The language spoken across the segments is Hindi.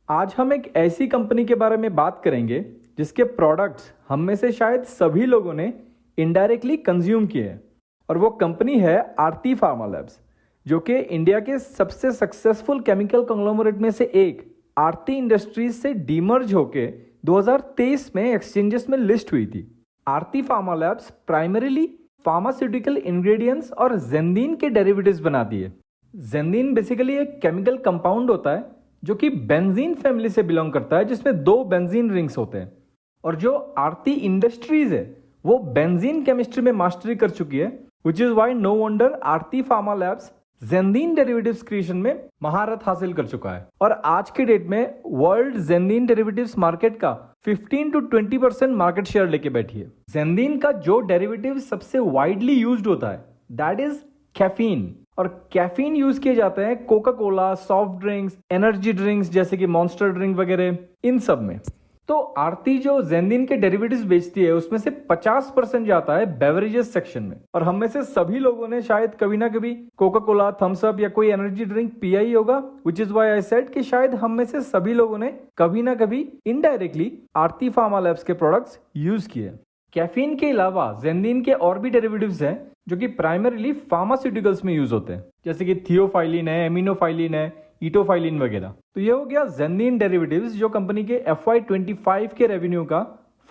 आज हम एक ऐसी कंपनी के बारे में बात करेंगे जिसके प्रोडक्ट्स हम में से शायद सभी लोगों ने इनडायरेक्टली कंज्यूम किए हैं और वो कंपनी है आरती फार्मा लैब्स, जो कि इंडिया के सबसे सक्सेसफुल केमिकल कंग्लोमरेट में से एक आरती इंडस्ट्रीज से डीमर्ज होके 2023 में एक्सचेंजेस में लिस्ट हुई थी। Aarti pharma labs primarily pharmaceutical ingredients और जेंदीन के डेरिवेटिव्स बनाती है। जेंदीन बेसिकली एक केमिकल कंपाउंड होता है जो कि बेंजीन फैमिली से बिलोंग करता है, जिसमें 2 बेंजीन रिंग्स होते हैं। और जो आरती इंडस्ट्रीज है वो बेंजीन केमिस्ट्री में मास्टरी कर चुकी है, which is why no wonder Aarti pharma labs xanthine derivatives creation में महारत हासिल कर चुका है और आज के डेट में वर्ल्ड जेंदीन डेरिवेटिव्स मार्केट का 15 to 20% मार्केट शेयर लेके बैठी है। जेंदीन का जो डेरिवेटिव सबसे वाइडली यूज्ड होता है दैट इज कैफीन, और कैफीन यूज किए जाते हैं Coca Cola, soft drinks, energy drinks जैसे कि मॉन्स्टर ड्रिंक वगैरह, इन सब में। तो आरती जो जेंदीन के डेरिवेटिव्स बेचती है उसमें से 50% जाता है बेवरेजेस सेक्शन में। और हम में से सभी लोगों ने शायद कभी ना कभी कोका कोला, थम्स अप या कोई एनर्जी ड्रिंक पिया ही होगा, which is why I said कि शायद हम में से सभी लोगों ने कभी ना कभी इनडायरेक्टली आरती फार्मा लैब्स के प्रोडक्ट्स यूज किए। कैफीन के अलावा जेंदीन के और भी डेरिवेटिव्स हैं जो कि प्राइमरीली फार्मास्यूटिकल्स में यूज होते हैं, जैसे कि थियोफाइलिन है, एमिनोफाइलिन है, इटोफाइलिन वगैरह। तो ये हो गया जेंदीन डेरिवेटिव्स जो कंपनी के FY25 के रेवेन्यू का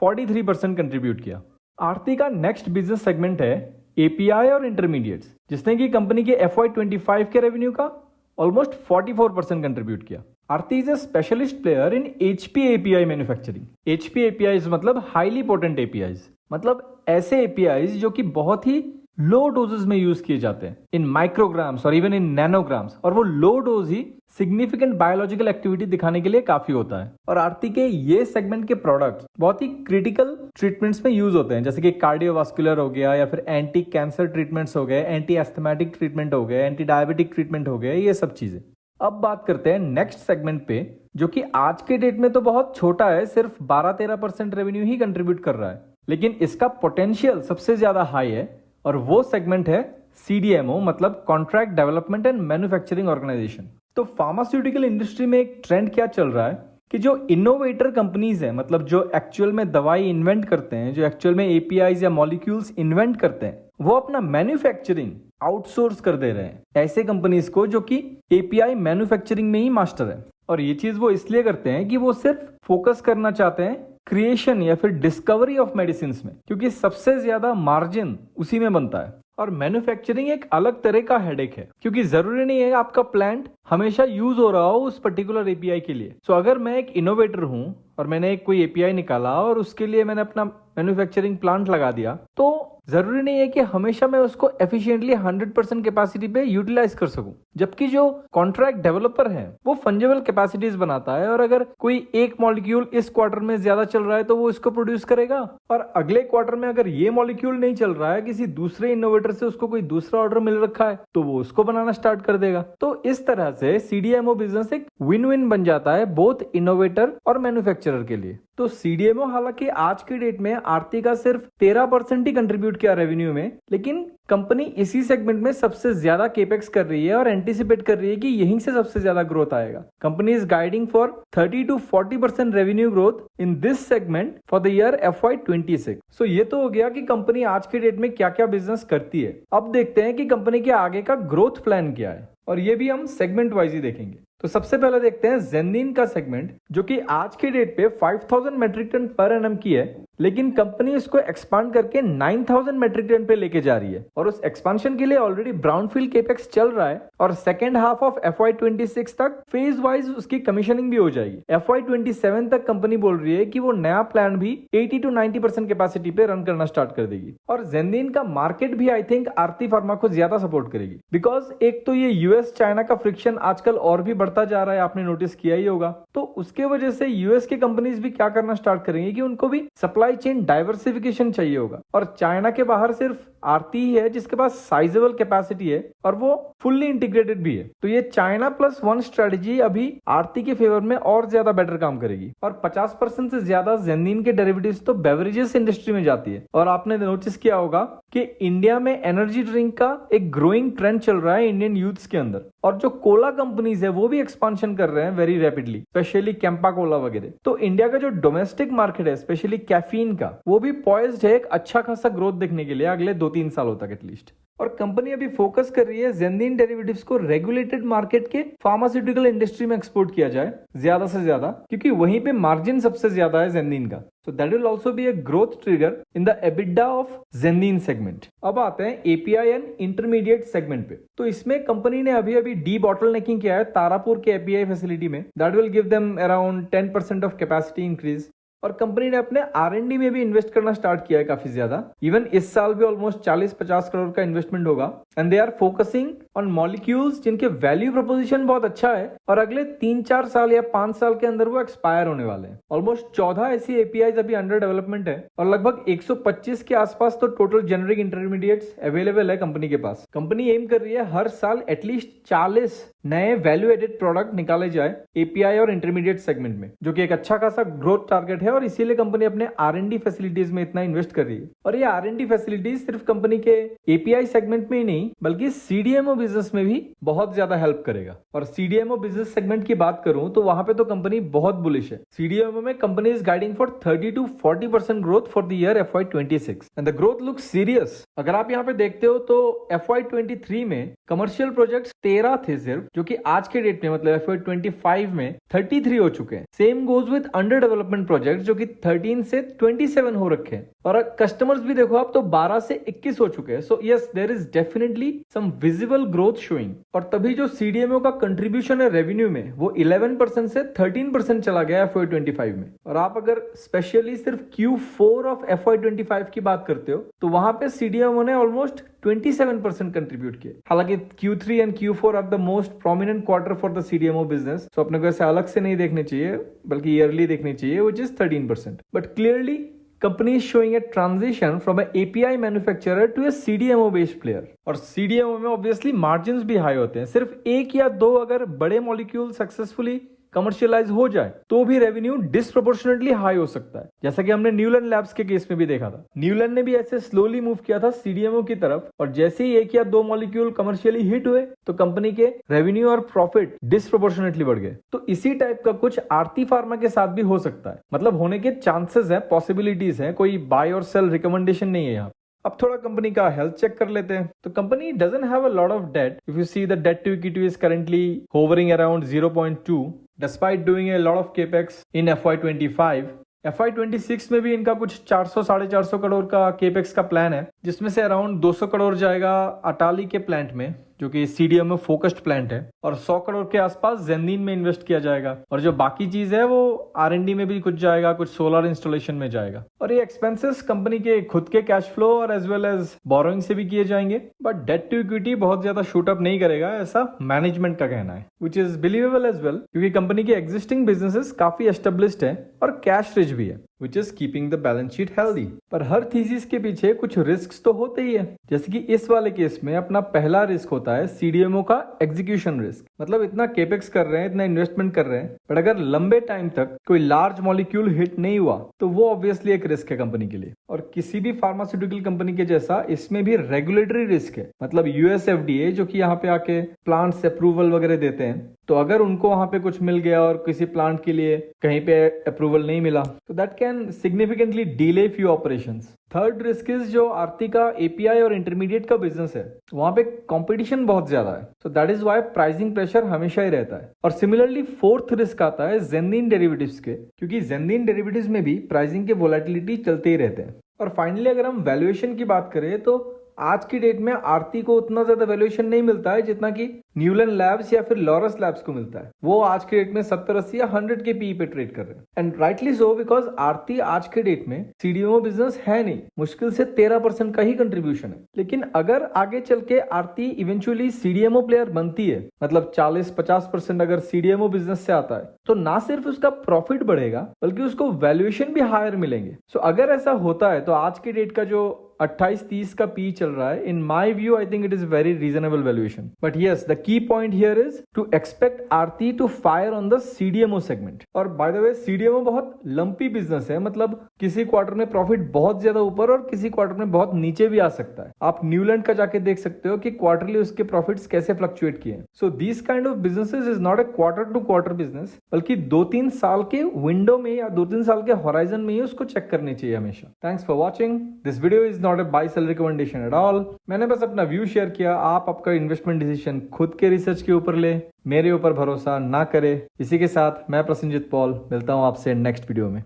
43% कंट्रीब्यूट किया। आरती का नेक्स्ट बिजनेस सेगमेंट है एपीआई और इंटरमीडिएट्स, जिसने की कंपनी के FY25 के रेवेन्यू का ऑलमोस्ट 44% कंट्रीब्यूट किया। Aarti is a specialist player in HP API manufacturing. HP APIs मतलब हाईली पोटेंट APIs, मतलब ऐसे APIs जो कि बहुत ही लो डोजेस में यूज किए जाते हैं इन माइक्रोग्राम्स और इवन इन नैनोग्राम्स, और वो लो डोज ही सिग्निफिकेंट बायोलॉजिकल एक्टिविटी दिखाने के लिए काफी होता है। और आरती के ये सेगमेंट के प्रोडक्ट्स बहुत ही क्रिटिकल ट्रीटमेंट्स में यूज होते हैं, जैसे कि कार्डियोवास्कुलर हो गया या फिर एंटी कैंसर ट्रीटमेंट्स हो गए, एंटी एस्थमेटिक ट्रीटमेंट हो गए, एंटी डायबिटिक ट्रीटमेंट हो गए, ये सब चीजें। अब बात करते हैं नेक्स्ट सेगमेंट पे, जो कि आज के डेट में तो बहुत छोटा है, सिर्फ 12-13% रेवेन्यू ही कंट्रीब्यूट कर रहा है, लेकिन इसका पोटेंशियल सबसे ज्यादा हाई है। और वो सेगमेंट है CDMO, मतलब contract development and manufacturing organisation. तो फार्मास्यूटिकल इंडस्ट्री में एक ट्रेंड क्या चल रहा है कि जो इनोवेटर कंपनीज हैं, मतलब जो एक्चुअल में दवाई इन्वेंट करते हैं, जो एक्चुअल में APIs या मॉलिक्यूल्स इन्वेंट करते हैं, वो अपना मैन्युफैक्चरिंग आउटसोर्स कर दे रहे हैं ऐसे कंपनीज को जो कि API मैन्युफैक्चरिंग में ही मास्टर है। और ये चीज वो इसलिए करते हैं कि वो सिर्फ फोकस करना चाहते हैं क्रिएशन या फिर डिस्कवरी ऑफ मेडिसिन में, क्योंकि सबसे ज्यादा मार्जिन उसी में बनता है। और मैन्युफैक्चरिंग एक अलग तरह का हेडेक है, क्योंकि जरूरी नहीं है आपका प्लांट हमेशा यूज हो रहा हो उस पर्टिकुलर API के लिए। सो अगर मैं एक इनोवेटर हूं और मैंने एक कोई API निकाला और उसके लिए मैंने अपना मैन्युफैक्चरिंग प्लांट लगा दिया, तो जरूरी नहीं है कि हमेशा मैं उसको एफिशिएंटली 100% कैपेसिटी पे यूटिलाइज कर सकूं। जबकि जो कॉन्ट्रैक्ट डेवलपर है वो फंजेबल कैपेसिटीज बनाता है, और अगर कोई एक मॉलिक्यूल इस क्वार्टर में ज्यादा चल रहा है तो वो इसको प्रोड्यूस करेगा, और अगले क्वार्टर में अगर ये मॉलिक्यूल नहीं चल रहा है, किसी दूसरे इनोवेटर से उसको कोई दूसरा ऑर्डर मिल रखा है, तो वो उसको बनाना स्टार्ट कर देगा। तो इस तरह से CDMO बिजनेस एक विन विन बन जाता है बोथ इनोवेटर और मैन्युफैक्चरर के लिए। तो CDMO हालांकि आज की डेट में आरती का सिर्फ 13% ही कंट्रीब्यूट किया रेवेन्यू में, लेकिन कंपनी इसी सेगमेंट में सबसे ज्यादा केपेक्स कर रही है और एंटिसिपेट कर रही है कि यहीं से सबसे ज्यादा ग्रोथ आएगा। Company is guiding for 30 to 40% revenue growth in this segment for the year FY26। सो ये तो हो गया कि कंपनी आज के डेट में क्या क्या बिजनेस करती है। अब देखते हैं कि कंपनी के आगे का ग्रोथ प्लान क्या है, और ये भी हम सेगमेंट वाइज ही देखेंगे। तो सबसे पहले देखते हैं जेंदीन का सेगमेंट, जो कि आज के डेट पे 5000 मेट्रिक टन पर एनम की है, लेकिन कंपनी इसको एक्सपांड करके 9000 मेट्रिक टन पे लेके जा रही है। और उस एक्सपांशन के लिए ऑलरेडी ब्राउनफील्ड केपेक्स चल रहा है, और सेकेंड हाफ ऑफ FY26 तक फेज वाइज उसकी कमीशनिंग भी हो जाएगी। FY27 तक कंपनी बोल रही है कि वो नया प्लान भी 80 to 90% कैपेसिटी पे रन करना स्टार्ट कर देगी। और जेंदीन का मार्केट भी आई थिंक आरती फार्मा को ज्यादा सपोर्ट करेगी, बिकॉज एक तो ये US चाइना का फ्रिक्शन आजकल और भी बढ़ता जा रहा है, आपने नोटिस किया ही होगा। तो उसके वजह से US के कंपनीज भी क्या करना स्टार्ट करेंगे कि उनको भी सप्लाई चेन डाइवर्सिफिकेशन चाहिए होगा। और चाइना के बाहर सिर्फ आरती ही है जिसके पास साइजेबल कैपेसिटी है और वो फुल्ली इंटीग्रेटेड भी है। तो ये चाइना प्लस वन स्ट्रेटेजी अभी आरती के फेवर में और ज्यादा बेटर काम करेगी। और 50% से ज्यादा जेंदीन के डेरिवेटिव्स तो बेवरेजेस इंडस्ट्री में जाती है। और आपने नोटिस किया होगा कि इंडिया में एनर्जी ड्रिंक का एक ग्रोइंग ट्रेंड चल रहा है इंडियन यूथ्स के अंदर, और जो कोला कंपनीज है वो भी एक्सपांशन कर रहे हैं very rapidly, specially Campa Cola वगैरह। तो इंडिया का जो डोमेस्टिक मार्केट है स्पेशली कैफीन का, वो भी पॉइज्ड है एक अच्छा खासा ग्रोथ देखने के लिए अगले 2-3 सालों तक एटलीस्ट। और कंपनी अभी फोकस कर रही है जेंदिन डेरिवेटिव्स को रेगुलेटेड मार्केट के फार्मास्यूटिकल इंडस्ट्री में एक्सपोर्ट किया जाए ज्यादा से ज्यादा, क्योंकि वहीं पे मार्जिन सबसे ज्यादा है जेंदिन का। So that will also be a growth trigger in the EBITDA of Zendin segment. अब आते हैं API and intermediate segment पे। तो इसमें कंपनी ने अभी डी बॉटलनेकिंग किया है तारापुर के API फैसिलिटी में। That will give them around 10% of capacity increase। और कंपनी ने अपने R&D में भी इन्वेस्ट करना स्टार्ट किया है काफी ज्यादा। इवन इस साल भी ऑलमोस्ट 40-50 करोड़ का इन्वेस्टमेंट होगा। And they are focusing on molecules जिनके वैल्यू प्रोपोजिशन बहुत अच्छा है और अगले 3-4 साल या 5 साल के अंदर वो एक्सपायर होने वाले हैं। ऑलमोस्ट 14 ऐसी APIs अभी अंडर डेवलपमेंट है और लगभग 125 के आसपास तो टोटल जेनरिक इंटरमीडिएट्स अवेलेबल है कंपनी के पास। कंपनी एम कर रही है हर साल एटलीस्ट 40 नए वैल्यू एडेड प्रोडक्ट निकाले जाए API और इंटरमीडिएट सेगमेंट में, जो कि एक अच्छा खासा ग्रोथ टारगेट है और इसीलिए कंपनी अपने R&D फैसिलिटीज में इतना इन्वेस्ट कर रही है। और ये R&D फैसिलिटीज सिर्फ कंपनी के API सेगमेंट में ही नहीं बल्कि CDMO बिजनेस में भी बहुत ज्यादा हेल्प करेगा। और CDMO बिजनेस सेगमेंट की बात करूं तो वहां पे तो कंपनी बहुत बुलिश है। CDMO में company is guiding for 30-40% growth for the year FY26 and the growth looks serious. अगर आप यहाँ पे देखते हो तो FY23 में कमर्शियल प्रोजेक्ट्स 13 थे सिर्फ, जो कि आज के डेट में मतलब FY25 में 33 हो चुके हैं। Same goes with under development project जो कि 13 से 27 हो रखे हैं। और कस्टमर्स भी देखो आप तो 12 से 21 हो चुके हैं। So yes, there is definitely some visible growth showing. और तभी जो CDMO का कंट्रीब्यूशन है रेवेन्यू में वो 11% से 13% चला गया FY25 में। और आप अगर स्पेशली सिर्फ Q4 ऑफ FY25 की बात करते हो तो वहां पे CDMO ने ऑलमोस्ट 27% कंट्रीब्यूट किए। हालांकि Q3 and Q4 are the most prominent quarter for the CDMO business, तो अपने को ऐसे अलग से नहीं देखने चाहिए बल्कि ईयरली देखने चाहिए, which is 13%. But clearly company is showing a transition from an API manufacturer to a CDMO based player। और CDMO में ऑब्वियसली मार्जिन्स भी हाई होते हैं। सिर्फ 1 या 2 अगर बड़े मॉलिक्यूल सक्सेसफुली कमर्शियलाइज हो जाए तो भी रेवेन्यू डिस्प्रोपोर्शनेटली हाई हो सकता है, जैसा कि हमने न्यूलैंड लैब्स के केस में भी देखा था। न्यूलैंड ने भी ऐसे स्लोली मूव किया था CDMO की तरफ, और जैसे ही 1 या 2 मॉलिक्यूल कमर्शियली हिट हुए तो कंपनी के रेवेन्यू और प्रॉफिट डिस्प्रोपोर्शनेटली बढ़ गए। तो इसी टाइप का कुछ आरती फार्मा के साथ भी हो सकता है, मतलब होने के चांसेस है, पॉसिबिलिटीज है, कोई बाय और सेल रिकमेंडेशन नहीं है यहाँ। अब थोड़ा कंपनी का हेल्थ चेक कर लेते हैं। तो company doesn't have a lot of debt. If you see the debt to equity is currently hovering around 0.2 despite doing a lot of capex in FY25। FY26 में भी इनका कुछ 400-450 करोड़ का केपेक्स का प्लान है, जिसमें से अराउंड 200 करोड़ जाएगा अटाली के प्लांट में जो कि CDMO फोकस्ड प्लांट है, और 100 करोड़ के आसपास जेंदिन में इन्वेस्ट किया जाएगा। और जो बाकी चीज है वो R&D में भी कुछ जाएगा, कुछ सोलर इंस्टॉलेशन में जाएगा। और ये एक्सपेंसेस कंपनी के खुद के कैश फ्लो और एज वेल एज बोरोइंग से भी किए जाएंगे। बट डेट टू इक्विटी बहुत ज्यादा शूट अप नहीं करेगा, ऐसा मैनेजमेंट का कहना है, which is believable as well, क्योंकि कंपनी के एग्जिस्टिंग बिजनेसेस काफी एस्टेब्लिश्ड है और कैश रिच भी है, which is keeping the balance sheet healthy. पर हर थीसिस के पीछे कुछ रिस्क तो होते ही है, जैसे कि इस वाले केस में अपना पहला रिस्क होता है CDMO का एग्जीक्यूशन रिस्क। मतलब इतना केपेक्स कर रहे हैं, इतना इन्वेस्टमेंट कर रहे हैं, बट अगर लंबे टाइम तक कोई लार्ज मॉलिक्यूल हिट नहीं हुआ तो वो ऑब्वियसली एक रिस्क है कंपनी के लिए। और किसी भी फार्मास्यूटिकल कंपनी के जैसा इसमें भी रेगुलेटरी रिस्क है, मतलब US FDA जो कि यहाँ पे आके प्लांट्स अप्रूवल वगैरह देते हैं, तो अगर उनको वहां पे कुछ मिल गया और किसी प्लांट के लिए कहीं पे अप्रूवल नहीं मिला तो that can significantly delay few operations. Third risk is जो आरती का API और इंटरमीडिएट का बिजनेस है, वहां पे कंपटीशन बहुत ज्यादा है, so that is why pricing pressure हमेशा ही रहता है। और सिमिलरली फोर्थ रिस्क आता है जेंदिन डेरिवेटिव्स के, क्योंकि जेंदिन डेरिवेटिव्स में भी प्राइसिंग के वोलेटिलिटी चलते ही रहते हैं। और फाइनली अगर हम वैल्यूएशन की बात करें तो आज की डेट में आरती को उतना ज्यादा वैल्यूएशन नहीं मिलता है जितना कि न्यूलैंड लैब्स या फिर लॉरस लैब्स को मिलता है। वो आज के डेट में 70-80 या 100 के PE पे ट्रेड कर रहे हैं, एंड राइटली सो, बिकॉज आरती आज के डेट में CDMO बिजनेस है नहीं, मुश्किल से 13% का ही कंट्रीब्यूशन है। लेकिन अगर आगे चल के आरती इवेंचुअली CDMO प्लेयर बनती है, मतलब 40-50% अगर CDMO बिजनेस से आता है, तो ना सिर्फ उसका प्रॉफिट बढ़ेगा बल्कि उसको वैल्यूएशन भी हायर मिलेंगे। सो अगर ऐसा होता है तो आज के डेट का जो 28-30 का पी चल रहा है. In my view, I think it is very reasonable valuation. But yes, the key point here is to expect Aarti to fire on the CDMO segment. और by the way, CDMO बहुत लंपी बिजनेस है, मतलब किसी क्वार्टर में प्रॉफिट बहुत ज्यादा ऊपर और किसी क्वार्टर में बहुत नीचे भी आ सकता है. आप न्यूलैंड का जाके देख सकते हो कि क्वार्टरली उसके प्रॉफिट्स कैसे फ्लक्चुएट किए. So this kind of businesses is not a quarter to quarter business, बल्कि 2-3 साल के विंडो में या 2-3 साल के होराइजन में ही उसको चेक करनी चाहिए हमेशा. Thanks for watching. This video is not a buy sell recommendation at all. मैंने बस अपना व्यू शेयर किया. आप आपका इन्वेस्टमेंट डिसीजन खुद के रिसर्च के ऊपर ले, मेरे ऊपर भरोसा ना करे. इसी के साथ मैं प्रसन्नजीत पॉल मिलता हूं आपसे नेक्स्ट वीडियो में.